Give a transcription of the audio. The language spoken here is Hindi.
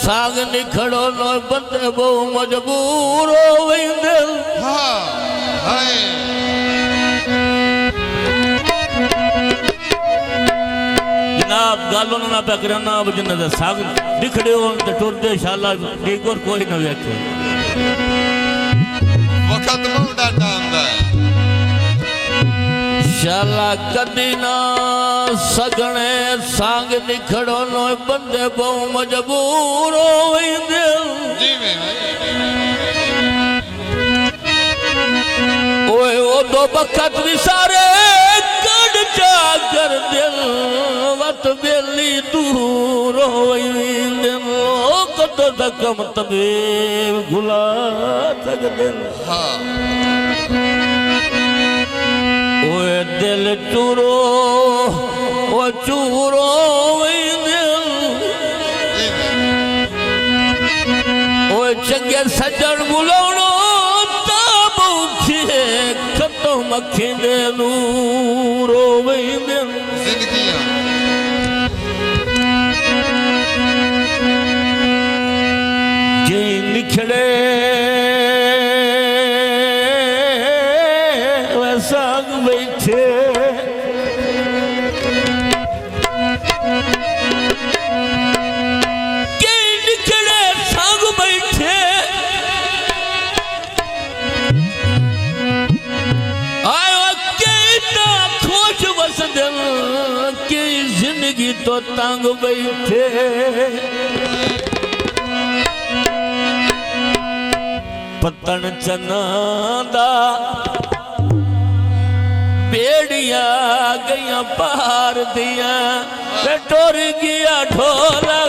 साग निखड़ो नो बंदे बहु मजबूर हो वेंदे हाँ हाय जनाब गालों ना पे करना अब जिन्ना दा साग निखड़े हो ते टुरदे शाला दीगोर कोई ना वेखे वक्त बहुत डाटा हुंदा है शाला कदी ना सगणे सांग निखड़ो नो बंदे बहु मजबूर हो वेंदे जी में ओए ओ दो बखत विसारे कड़ जागर दिल वत बेली दूर हो वेंदे ओ कदो तकम तबे गुला तक दिल हाँ ओए दिल चूरो ओ चूरो जी में ओए चंगे सजन बुलावणो ताबू थे खतो मक्खी दे नूरो वेंदे जिंदगियां जे निखड़े साग बैठे के निखड़े साग बैठे आयो के ना खोज बस दिल की जिंदगी तो तंग बैठे पतन चना बेड़िया गया पार दिया टुर गया ढोला